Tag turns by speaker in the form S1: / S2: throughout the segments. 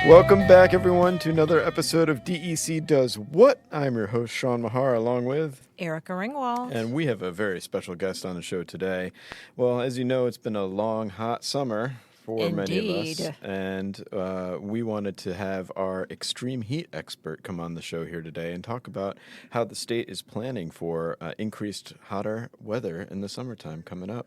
S1: Welcome back, everyone, to another episode of DEC Does What? I'm your host, Sean Mahar, along with
S2: Erica Ringewald.
S1: And we have a very special guest on the show today. Well, as you know, it's been a long, hot summer for many of us. And we wanted to have our extreme heat expert come on the show here today and talk about how the state is planning for increased hotter weather in the summertime coming up.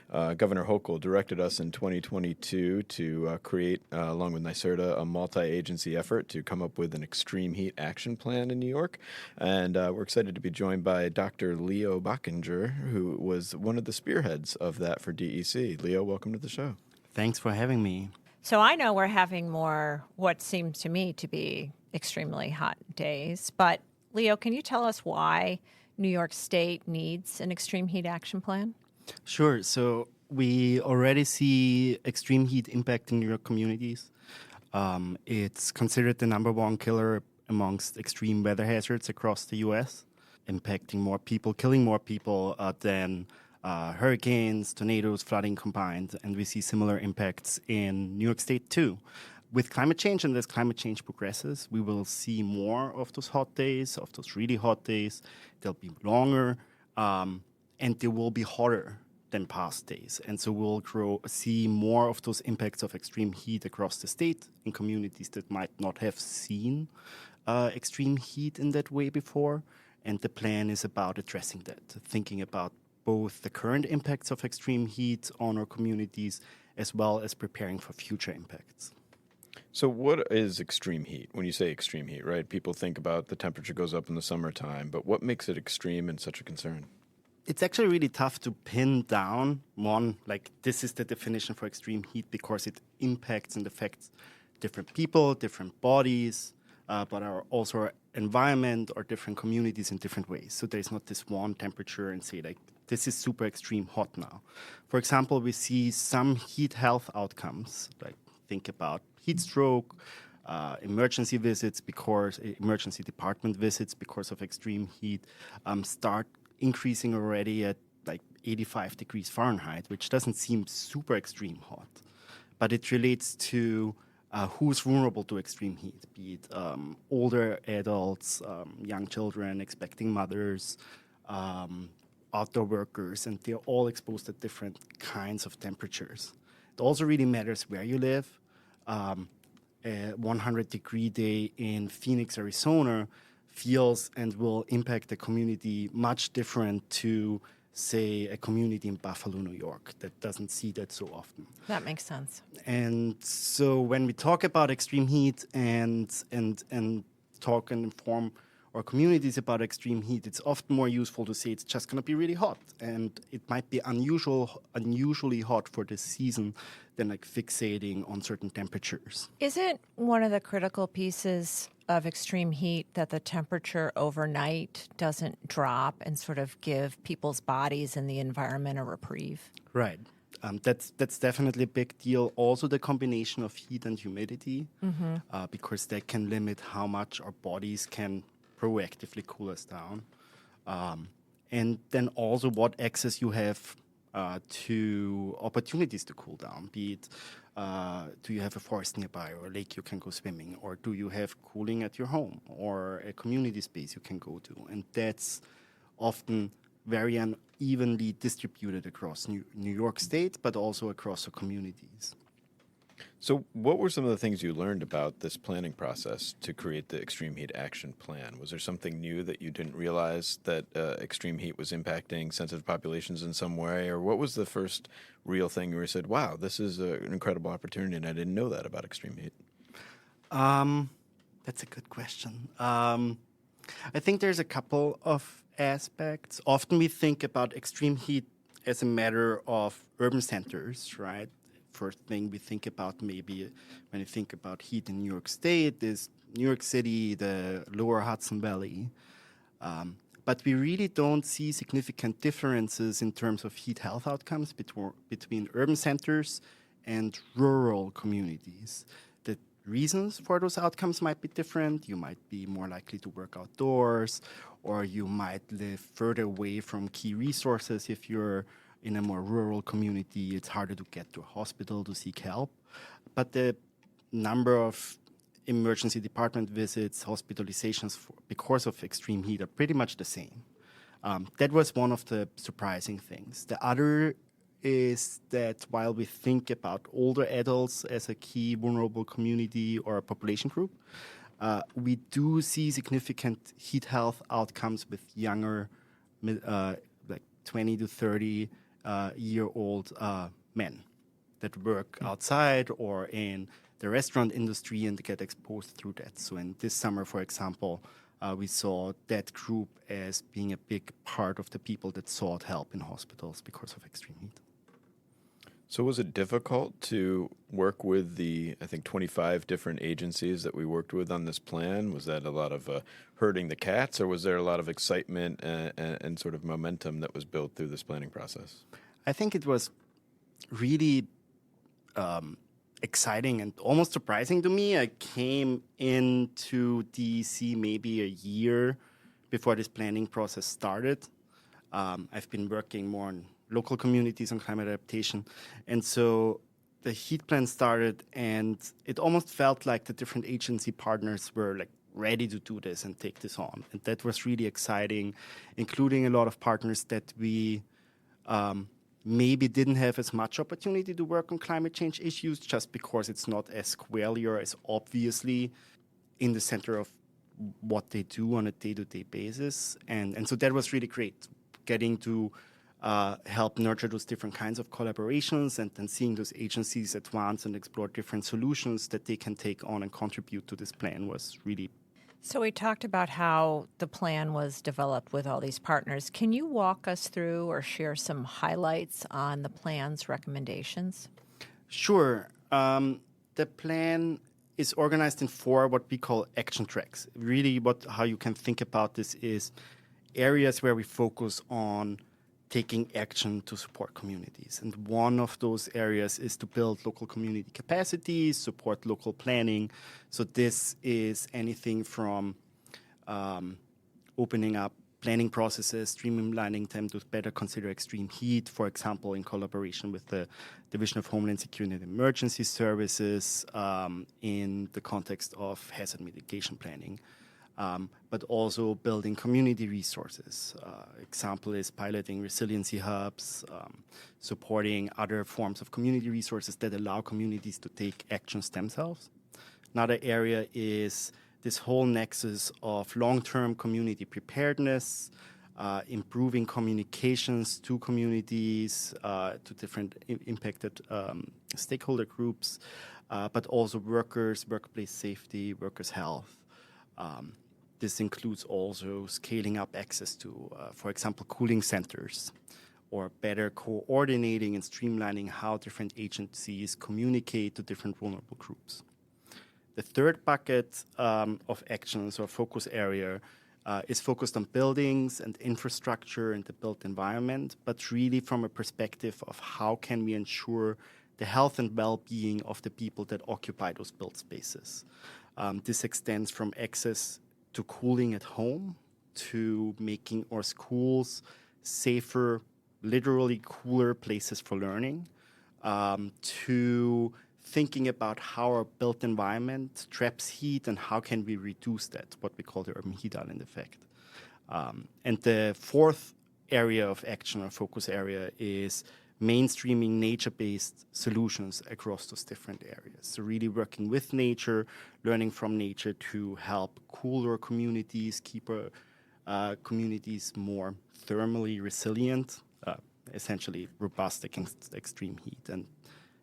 S1: Governor Hochul directed us in 2022 to create, along with NYSERDA, a multi-agency effort to come up with an extreme heat action plan in New York. And we're excited to be joined by Dr. Leo Bachinger, who was one of the spearheads of that for DEC. Leo, welcome to the show.
S3: Thanks for having me.
S2: So I know we're having more what seems to me to be extremely hot days, but Leo, can you tell us why New York State needs an extreme heat action plan?
S3: Sure. So we already see extreme heat impacting New York communities. It's considered the number one killer amongst extreme weather hazards across the U.S., impacting more people, killing more people than hurricanes, tornadoes, flooding combined, and we see similar impacts in New York State too. With climate change, and as climate change progresses, we will see more of those hot days, of those really hot days. They'll be longer, and they will be hotter than past days. And so we'll see more of those impacts of extreme heat across the state in communities that might not have seen extreme heat in that way before. And the plan is about addressing that, thinking about both the current impacts of extreme heat on our communities as well as preparing for future impacts.
S1: So what is extreme heat? When you say extreme heat, right, people think about the temperature goes up in the summertime, but what makes it extreme and such a concern?
S3: It's actually really tough to pin down one, like this is the definition for extreme heat because it impacts and affects different people, different bodies, but also our environment or different communities in different ways. So there's not this one temperature and say like, this is super extreme hot now. For example, we see some heat health outcomes, like think about heat stroke, emergency department visits because of extreme heat, start increasing already at like 85 degrees Fahrenheit, which doesn't seem super extreme hot. But it relates to who's vulnerable to extreme heat, be it older adults, young children, expecting mothers, outdoor workers, and they're all exposed at different kinds of temperatures. It also really matters where you live. A 100-degree day in Phoenix, Arizona feels and will impact the community much different to, say, a community in Buffalo, New York that doesn't see that so often.
S2: That makes sense.
S3: And so when we talk about extreme heat and talk and inform our communities about extreme heat, it's often more useful to say it's just going to be really hot. And it might be unusually hot for this season than like fixating on certain temperatures.
S2: Isn't one of the critical pieces of extreme heat that the temperature overnight doesn't drop and sort of give people's bodies and the environment a reprieve?
S3: Right. That's definitely a big deal. Also, the combination of heat and humidity, because that can limit how much our bodies can proactively cool us down. And then also what access you have to opportunities to cool down, be it do you have a forest nearby or a lake you can go swimming, or do you have cooling at your home or a community space you can go to? And that's often very unevenly distributed across New York State, but also across the communities.
S1: So what were some of the things you learned about this planning process to create the Extreme Heat Action Plan? Was there something new that you didn't realize that extreme heat was impacting sensitive populations in some way? Or what was the first real thing where you said, wow, this is an incredible opportunity and I didn't know that about extreme heat?
S3: That's a good question. I think there's a couple of aspects. Often we think about extreme heat as a matter of urban centers, right? First thing we think about maybe when you think about heat in New York State is New York City, the lower Hudson Valley. But we really don't see significant differences in terms of heat health outcomes between urban centers and rural communities. The reasons for those outcomes might be different. You might be more likely to work outdoors, or you might live further away from key resources if you're in a more rural community. It's harder to get to a hospital to seek help. But the number of emergency department visits, hospitalizations because of extreme heat are pretty much the same. That was one of the surprising things. The other is that while we think about older adults as a key vulnerable community or a population group, we do see significant heat health outcomes with younger, like 20 to 30 year old men that work outside or in the restaurant industry and get exposed through that. So in this summer, for example, we saw that group as being a big part of the people that sought help in hospitals because of extreme heat.
S1: So was it difficult to work with the, I think, 25 different agencies that we worked with on this plan? Was that a lot of herding the cats, or was there a lot of excitement and sort of momentum that was built through this planning process?
S3: I think it was really exciting and almost surprising to me. I came into DC maybe a year before this planning process started. I've been working more on local communities on climate adaptation. And so the heat plan started, and it almost felt like the different agency partners were like ready to do this and take this on. And that was really exciting, including a lot of partners that we maybe didn't have as much opportunity to work on climate change issues just because it's not as squarely or as obviously in the center of what they do on a day-to-day basis. And so that was really great, getting to help nurture those different kinds of collaborations and then seeing those agencies advance and explore different solutions that they can take on and contribute to this plan was really.
S2: So we talked about how the plan was developed with all these partners. Can you walk us through or share some highlights on the plan's recommendations?
S3: Sure. The plan is organized in 4 what we call action tracks. Really how you can think about this is areas where we focus on taking action to support communities. And one of those areas is to build local community capacity, support local planning. So this is anything from opening up planning processes, streamlining them to better consider extreme heat, for example, in collaboration with the Division of Homeland Security and Emergency Services in the context of hazard mitigation planning. But also building community resources. Example is piloting resiliency hubs, supporting other forms of community resources that allow communities to take actions themselves. Another area is this whole nexus of long-term community preparedness, improving communications to communities, to different impacted stakeholder groups, but also workers, workplace safety, workers' health. This includes also scaling up access to, for example, cooling centers, or better coordinating and streamlining how different agencies communicate to different vulnerable groups. The third bucket of actions or focus area is focused on buildings and infrastructure and the built environment, but really from a perspective of how can we ensure the health and well-being of the people that occupy those built spaces. This extends from access to cooling at home, to making our schools safer, literally cooler places for learning, to thinking about how our built environment traps heat and how can we reduce that, what we call the urban heat island effect. And the fourth area of action or focus area is mainstreaming nature-based solutions across those different areas. So really working with nature, learning from nature to help cooler communities, keep our communities more thermally resilient, essentially robust against extreme heat, and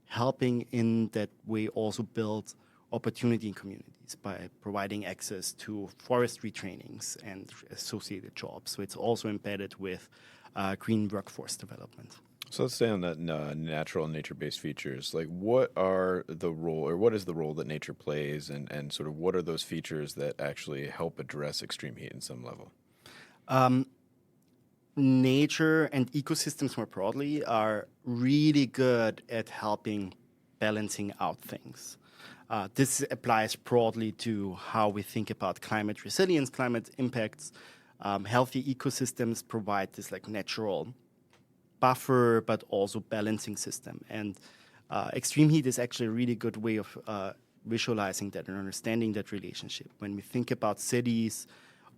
S3: helping in that way also build opportunity in communities by providing access to forestry trainings and associated jobs. So it's also embedded with green workforce development.
S1: So let's stay on that natural and nature-based features. Like, what are the role, or what is the role that nature plays, and sort of what are those features that actually help address extreme heat in some level?
S3: Nature and ecosystems more broadly are really good at helping balancing out things. This applies broadly to how we think about climate resilience, climate impacts. Healthy ecosystems provide this like natural buffer, but also balancing system. And extreme heat is actually a really good way of visualizing that and understanding that relationship. When we think about cities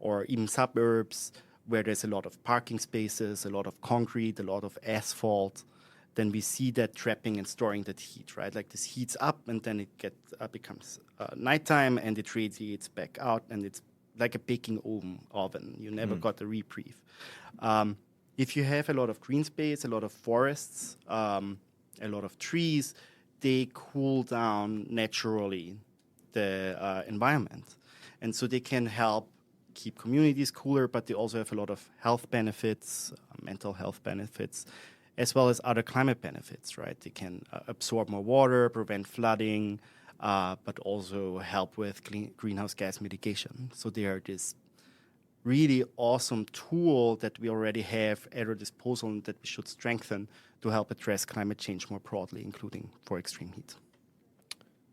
S3: or even suburbs where there's a lot of parking spaces, a lot of concrete, a lot of asphalt, then we see that trapping and storing that heat, right? Like this heats up and then it becomes nighttime and it radiates back out, and it's like a baking oven. You never got a reprieve. If you have a lot of green space, a lot of forests, a lot of trees, they cool down naturally the environment. And so they can help keep communities cooler, but they also have a lot of health benefits, mental health benefits, as well as other climate benefits, right? They can absorb more water, prevent flooding, but also help with greenhouse gas mitigation. So they are this really awesome tool that we already have at our disposal and that we should strengthen to help address climate change more broadly, including for extreme heat.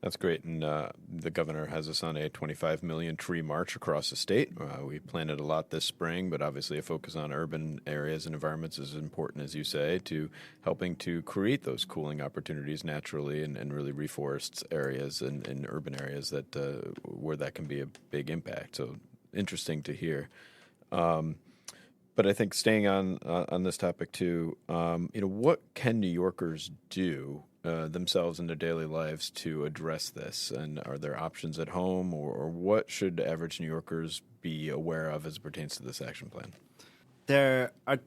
S1: That's great. And the governor has us on a 25 million tree march across the state. We planted a lot this spring, but obviously a focus on urban areas and environments is important, as you say, to helping to create those cooling opportunities naturally and really reforest areas and urban areas that where that can be a big impact. So interesting to hear. But I think staying on this topic too, what can New Yorkers do themselves in their daily lives to address this? And are there options at home, or what should average New Yorkers be aware of as it pertains to this action plan?
S3: There are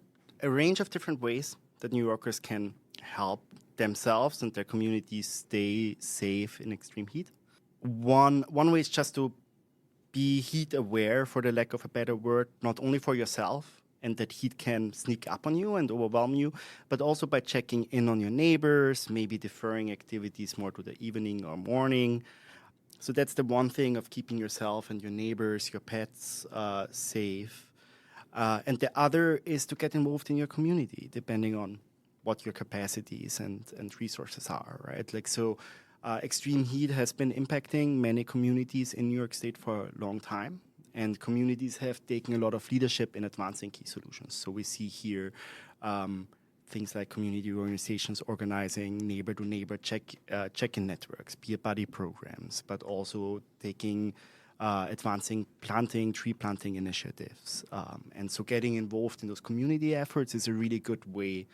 S3: a range of different ways that New Yorkers can help themselves and their communities stay safe in extreme heat. One way is just to be heat aware, for the lack of a better word, not only for yourself, and that heat can sneak up on you and overwhelm you, but also by checking in on your neighbors, maybe deferring activities more to the evening or morning. So that's the one thing of keeping yourself and your neighbors, your pets safe. And the other is to get involved in your community, depending on what your capacities and resources are, right? Extreme heat has been impacting many communities in New York State for a long time. And communities have taken a lot of leadership in advancing key solutions. So we see here things like community organizations organizing neighbor-to-neighbor check-in networks, peer buddy programs, but also advancing tree planting initiatives. And so getting involved in those community efforts is a really good way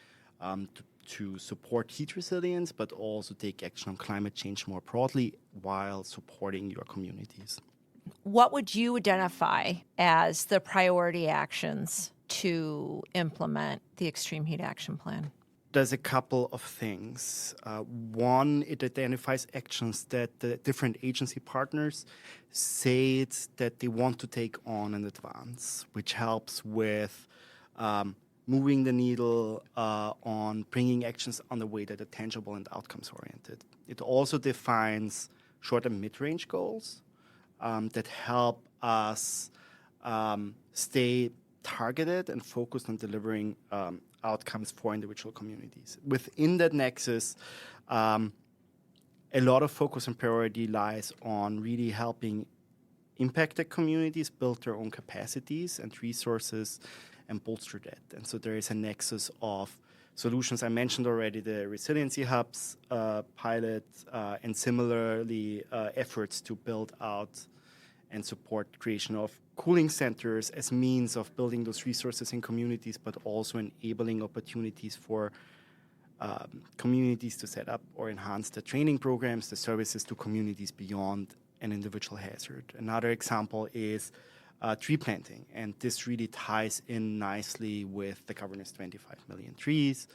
S3: to support heat resilience, but also take action on climate change more broadly while supporting your communities.
S2: What would you identify as the priority actions to implement the Extreme Heat Action Plan?
S3: There's a couple of things. One, it identifies actions that the different agency partners say that they want to take on in advance, which helps with moving the needle on bringing actions on the way that are tangible and outcomes-oriented. It also defines short and mid-range goals that help us stay targeted and focused on delivering outcomes for individual communities. Within that nexus, a lot of focus and priority lies on really helping impacted communities build their own capacities and resources and bolster that. And so there is a nexus of solutions. I mentioned already the resiliency hubs pilot, and similarly efforts to build out and support creation of cooling centers as means of building those resources in communities, but also enabling opportunities for communities to set up or enhance the training programs, the services to communities beyond an individual hazard. Another example is tree planting, and this really ties in nicely with the governor's 25 million trees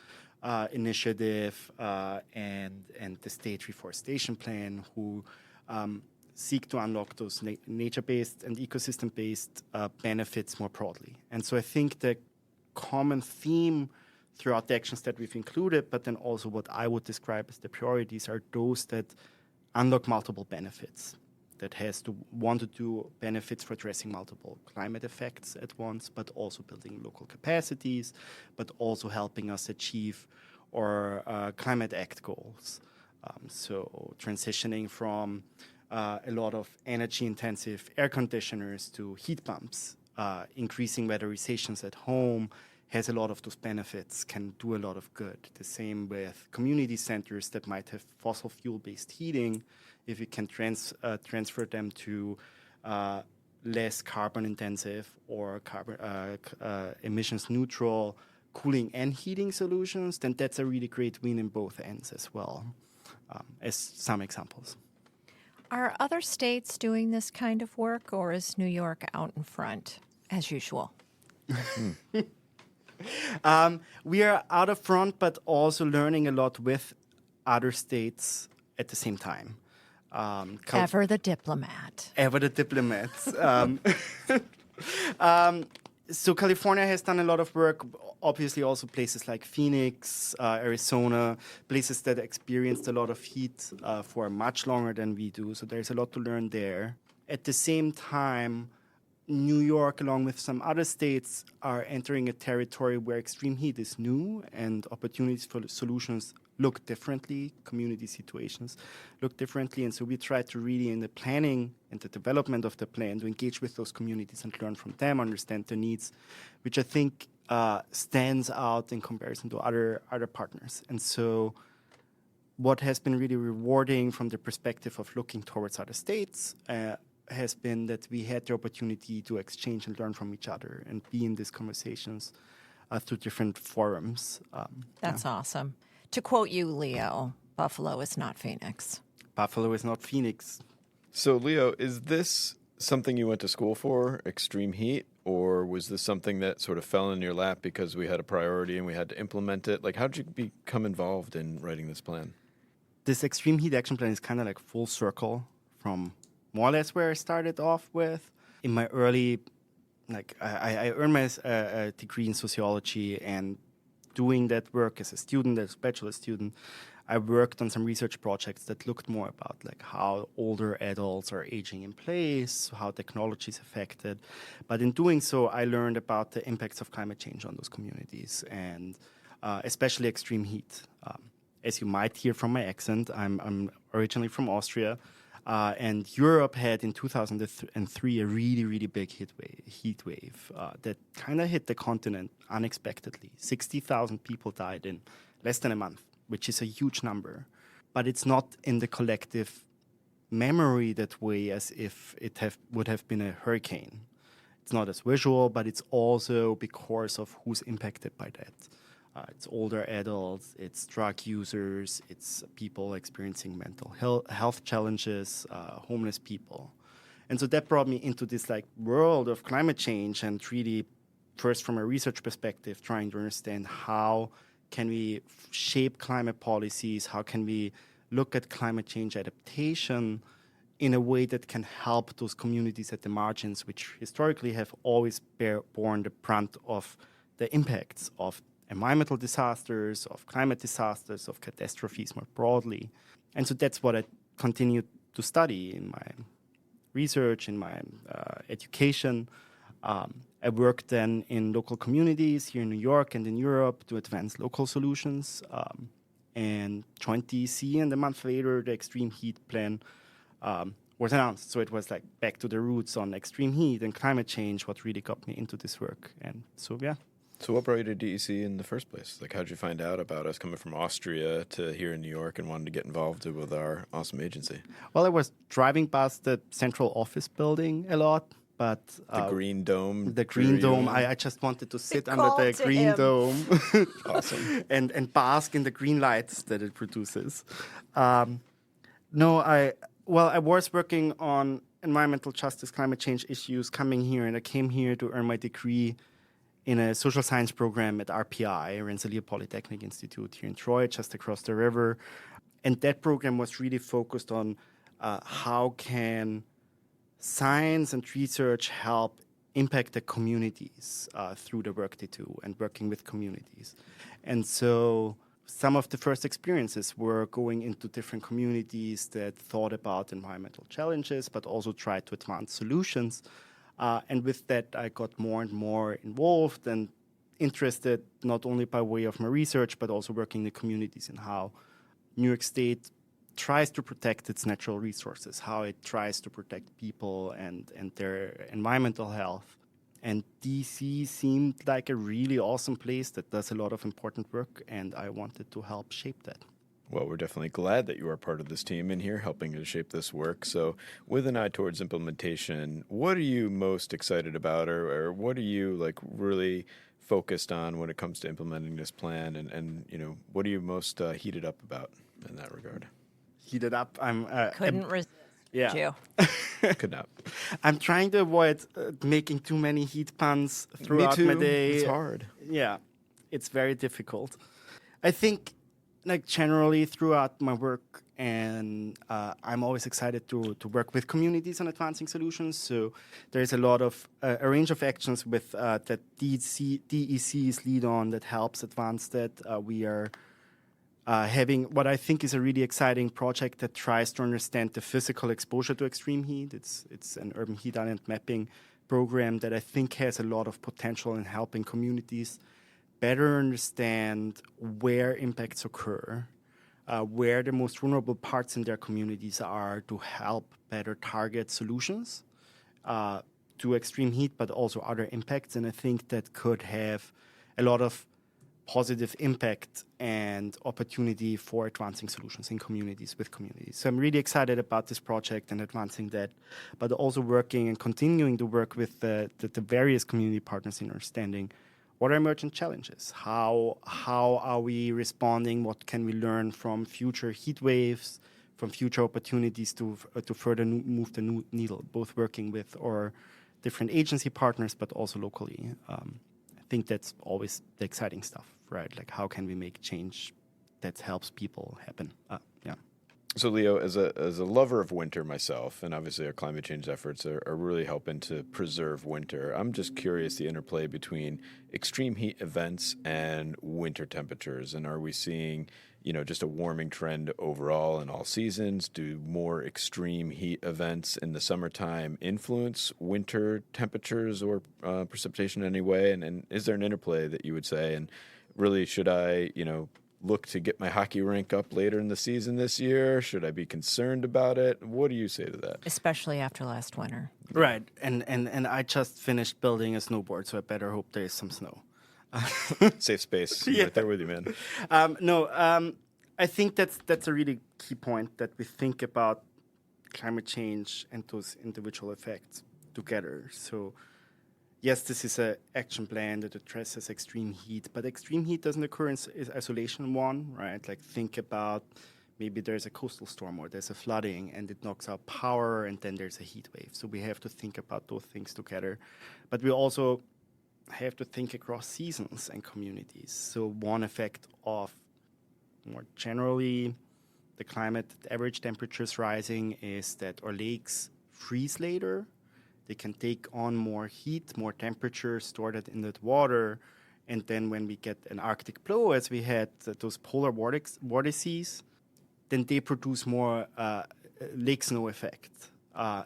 S3: initiative and the state reforestation plan, who seek to unlock those nature-based and ecosystem-based benefits more broadly. And so I think the common theme throughout the actions that we've included, but then also what I would describe as the priorities, are those that unlock multiple benefits, that has to want to do benefits for addressing multiple climate effects at once, but also building local capacities, but also helping us achieve our Climate Act goals. So transitioning from a lot of energy-intensive air conditioners to heat pumps, increasing weatherizations at home, has a lot of those benefits, can do a lot of good. The same with community centers that might have fossil fuel-based heating. If you can transfer them to less carbon-intensive or emissions neutral cooling and heating solutions, then that's a really great win in both ends as well, as some examples.
S2: Are other states doing this kind of work, or is New York out in front, as usual?
S3: We are out of front, but also learning a lot with other states at the same time.
S2: Ever the diplomat.
S3: Ever the diplomats. So California has done a lot of work, obviously also places like Phoenix, Arizona, places that experienced a lot of heat for much longer than we do. So there's a lot to learn there. At the same time, New York, along with some other states, are entering a territory where extreme heat is new and opportunities for solutions look differently, community situations look differently. And so we try to really, in the planning and the development of the plan, to engage with those communities and learn from them, understand their needs, which I think stands out in comparison to other partners. And so what has been really rewarding from the perspective of looking towards other states has been that we had the opportunity to exchange and learn from each other and be in these conversations through different forums.
S2: That's awesome. To quote you, Leo, Buffalo is not Phoenix.
S3: Buffalo is not Phoenix.
S1: So, Leo, is this something you went to school for, extreme heat, or was this something that sort of fell in your lap because we had a priority and we had to implement it? Like, how did you become involved in writing this plan?
S3: This extreme heat action plan is kind of like full circle from more or less where I started off with. In my early, I earned my degree in sociology, and doing that work as a student, as a bachelor student, I worked on some research projects that looked more about like how older adults are aging in place, how technology is affected. But in doing so, I learned about the impacts of climate change on those communities, and especially extreme heat. As you might hear from my accent, I'm originally from Austria. And Europe had in 2003 a really, really big heat wave that kind of hit the continent unexpectedly. 60,000 people died in less than a month, which is a huge number. But it's not in the collective memory that way as if it would have been a hurricane. It's not as visual, but it's also because of who's impacted by that. It's older adults, it's drug users, it's people experiencing mental health challenges, homeless people. And so that brought me into this like world of climate change, and really first from a research perspective, trying to understand how can we shape climate policies, how can we look at climate change adaptation in a way that can help those communities at the margins, which historically have always borne the brunt of the impacts of environmental disasters, of climate disasters, of catastrophes more broadly. And so that's what I continue to study in my research, in my education. I worked then in local communities here in New York and in Europe to advance local solutions, and joined DEC, and a month later the extreme heat plan was announced. So it was like back to the roots on extreme heat and climate change, what really got me into this work. And so, yeah.
S1: So what brought you to DEC in the first place? Like, how did you find out about us coming from Austria to here in New York and wanted to get involved with our awesome agency?
S3: Well, I was driving past the central office building a lot, but...
S1: the Green Dome.
S3: The Green Dome. I just wanted to sit under the Green Dome.
S1: Awesome.
S3: and bask in the green lights that it produces. I was working on environmental justice, climate change issues coming here, and I came here to earn my degree in a social science program at RPI, Rensselaer Polytechnic Institute here in Troy, just across the river. And that program was really focused on how can science and research help impact the communities through the work they do and working with communities. And so some of the first experiences were going into different communities that thought about environmental challenges, but also tried to advance solutions. And with that, I got more and more involved and interested, not only by way of my research, but also working in the communities and how New York State tries to protect its natural resources, how it tries to protect people and their environmental health. And DC seemed like a really awesome place that does a lot of important work, and I wanted to help shape that.
S1: Well, we're definitely glad that you are part of this team in here helping to shape this work. So, with an eye towards implementation, what are you most excited about, or what are you really focused on when it comes to implementing this plan? And what are you most heated up about in that regard?
S3: Heated up.
S2: Couldn't resist.
S3: Yeah.
S1: Could not.
S3: I'm trying to avoid making too many heat puns throughout
S1: Me too.
S3: my day.
S1: It's hard.
S3: Yeah, it's very difficult. I think, generally throughout my work, and I'm always excited to work with communities on advancing solutions. So there's a lot of a range of actions with that DEC is lead on that helps advance that. We are having what I think is a really exciting project that tries to understand the physical exposure to extreme heat. It's an urban heat island mapping program that I think has a lot of potential in helping communities better understand where impacts occur, where the most vulnerable parts in their communities are, to help better target solutions to extreme heat, but also other impacts. And I think that could have a lot of positive impact and opportunity for advancing solutions in communities with communities. So I'm really excited about this project and advancing that, but also working and continuing to work with the various community partners in understanding what are emergent challenges, how are we responding, what can we learn from future heat waves, from future opportunities to further move the needle, both working with our different agency partners, but also locally. I think that's always the exciting stuff, right? Like, how can we make change that helps people happen? Yeah.
S1: So, Leo, as a lover of winter myself, and obviously our climate change efforts are really helping to preserve winter, I'm just curious the interplay between extreme heat events and winter temperatures. And are we seeing, just a warming trend overall in all seasons? Do more extreme heat events in the summertime influence winter temperatures or precipitation in any way? And is there an interplay that you would say? And really, should I, look to get my hockey rink up later in the season this year? Should I be concerned about it? What do you say to that?
S2: Especially after last winter.
S3: Right. And I just finished building a snowboard, so I better hope there is some snow.
S1: Safe space.
S3: Yeah.
S1: Right there with you, man.
S3: I think that's a really key point, that we think about climate change and those individual effects together. So yes, this is an action plan that addresses extreme heat, but extreme heat doesn't occur in isolation one, right? Like, think about maybe there's a coastal storm or there's a flooding and it knocks out power, and then there's a heat wave. So we have to think about those things together. But we also have to think across seasons and communities. So one effect of more generally the climate, average temperatures rising, is that our lakes freeze later. They can take on more heat, more temperature, store that in that water. And then when we get an Arctic blow, as we had those polar vortices, then they produce more lake snow effect.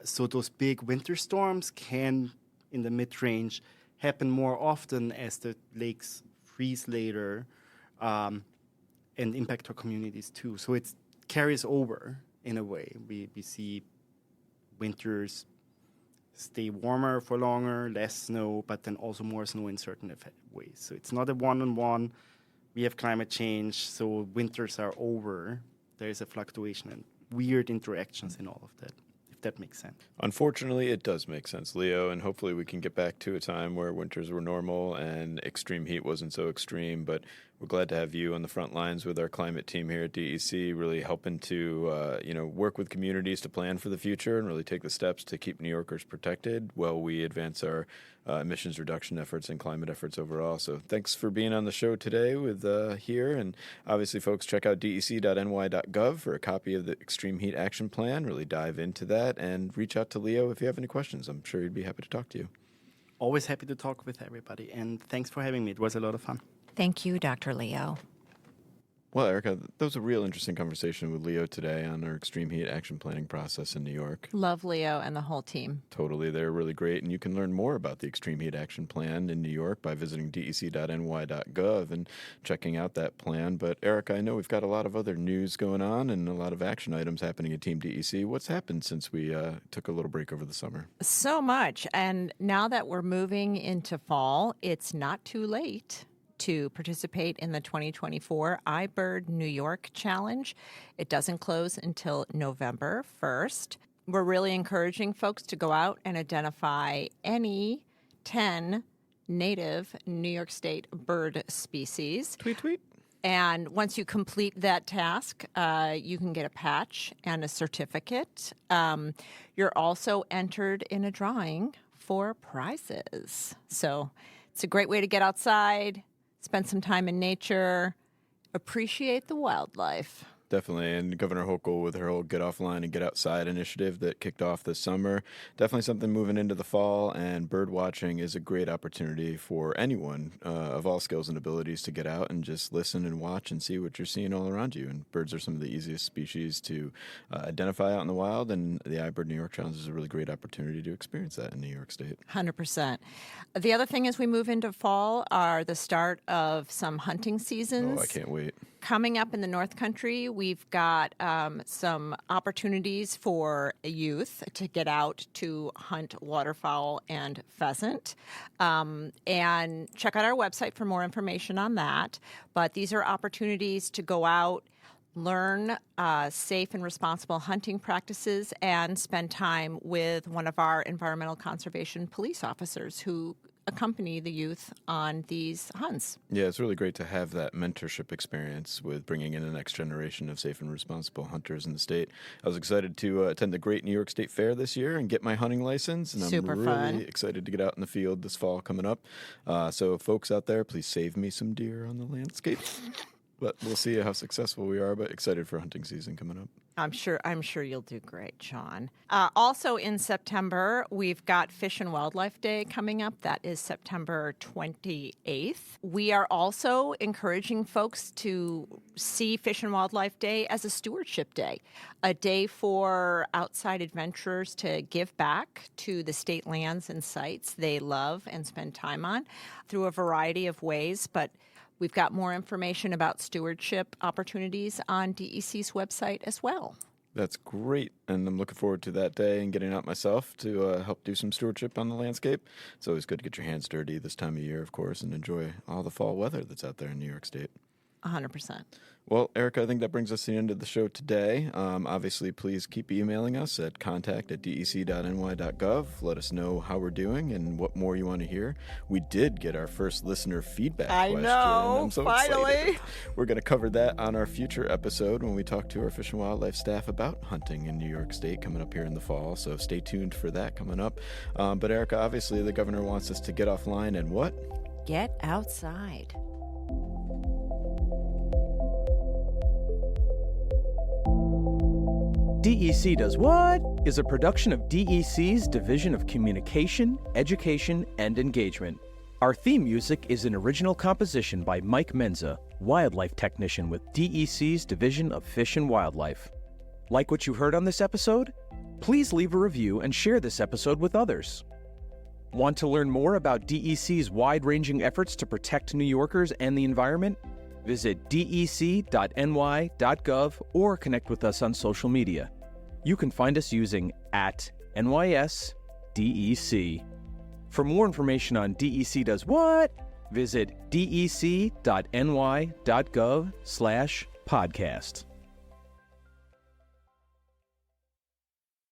S3: So those big winter storms can, in the mid-range, happen more often as the lakes freeze later and impact our communities too. So it carries over in a way. We see winters stay warmer for longer, less snow, but then also more snow in certain ways. So it's not a one-on-one. We have climate change, so winters are over. There is a fluctuation and weird interactions in all of that, if that makes sense.
S1: Unfortunately, it does make sense, Leo, and hopefully we can get back to a time where winters were normal and extreme heat wasn't so extreme. But we're glad to have you on the front lines with our climate team here at DEC, really helping to work with communities to plan for the future and really take the steps to keep New Yorkers protected while we advance our emissions reduction efforts and climate efforts overall. So thanks for being on the show today with here. And obviously, folks, check out dec.ny.gov for a copy of the Extreme Heat Action Plan. Really dive into that and reach out to Leo if you have any questions. I'm sure he'd be happy to talk to you.
S3: Always happy to talk with everybody. And thanks for having me. It was a lot of fun.
S2: Thank you, Dr. Leo.
S1: Well, Erica, that was a real interesting conversation with Leo today on our extreme heat action planning process in New York.
S2: Love Leo and the whole team.
S1: Totally. They're really great. And you can learn more about the Extreme Heat Action Plan in New York by visiting dec.ny.gov and checking out that plan. But, Erica, I know we've got a lot of other news going on and a lot of action items happening at Team DEC. What's happened since we took a little break over the summer?
S2: So much. And now that we're moving into fall, it's not too late to participate in the 2024 iBird New York Challenge. It doesn't close until November 1st. We're really encouraging folks to go out and identify any 10 native New York State bird species.
S1: Tweet, tweet.
S2: And once you complete that task, you can get a patch and a certificate. You're also entered in a drawing for prizes. So it's a great way to get outside, spend some time in nature, appreciate the wildlife.
S1: Definitely, and Governor Hochul with her whole Get Offline and Get Outside initiative that kicked off this summer. Definitely something moving into the fall, and bird watching is a great opportunity for anyone of all skills and abilities to get out and just listen and watch and see what you're seeing all around you. And birds are some of the easiest species to identify out in the wild, and the iBird New York Challenge is a really great opportunity to experience that in New York State.
S2: 100%. The other thing as we move into fall are the start of some hunting seasons.
S1: Oh, I can't wait.
S2: Coming up in the North Country, we've got some opportunities for youth to get out to hunt waterfowl and pheasant. And check out our website for more information on that. But these are opportunities to go out, learn safe and responsible hunting practices, and spend time with one of our environmental conservation police officers who accompany the youth on these hunts.
S1: Yeah, it's really great to have that mentorship experience with bringing in the next generation of safe and responsible hunters in the state. I was excited to attend the Great New York State Fair this year and get my hunting license, and
S2: Super
S1: I'm really
S2: fun.
S1: excited to get out in the field this fall coming up. So folks out there, please save me some deer on the landscape. But we'll see how successful we are, but excited for hunting season coming up.
S2: I'm sure you'll do great, Sean. Also in September, we've got Fish and Wildlife Day coming up. That is September 28th. We are also encouraging folks to see Fish and Wildlife Day as a stewardship day, a day for outside adventurers to give back to the state lands and sites they love and spend time on through a variety of ways. But we've got more information about stewardship opportunities on DEC's website as well.
S1: That's great, and I'm looking forward to that day and getting out myself to help do some stewardship on the landscape. It's always good to get your hands dirty this time of year, of course, and enjoy all the fall weather that's out there in New York State.
S2: 100%.
S1: Well, Erica, I think that brings us to the end of the show today. Obviously, please keep emailing us at contact@dec.ny.gov. Let us know how we're doing and what more you want to hear. We did get our first listener feedback question.
S2: know,
S1: I'm so
S2: finally.
S1: excited. We're going to cover that on our future episode when we talk to our Fish and Wildlife staff about hunting in New York State coming up here in the fall. So stay tuned for that coming up. But Erica, obviously, the governor wants us to get offline and what?
S2: Get outside.
S4: DEC Does What? Is a production of DEC's Division of Communication, Education, and Engagement. Our theme music is an original composition by Mike Menza, wildlife technician with DEC's Division of Fish and Wildlife. Like what you heard on this episode? Please leave a review and share this episode with others. Want to learn more about DEC's wide-ranging efforts to protect New Yorkers and the environment? Visit dec.ny.gov or connect with us on social media. You can find us using @NYSDEC. For more information on DEC Does What, visit dec.ny.gov/podcast.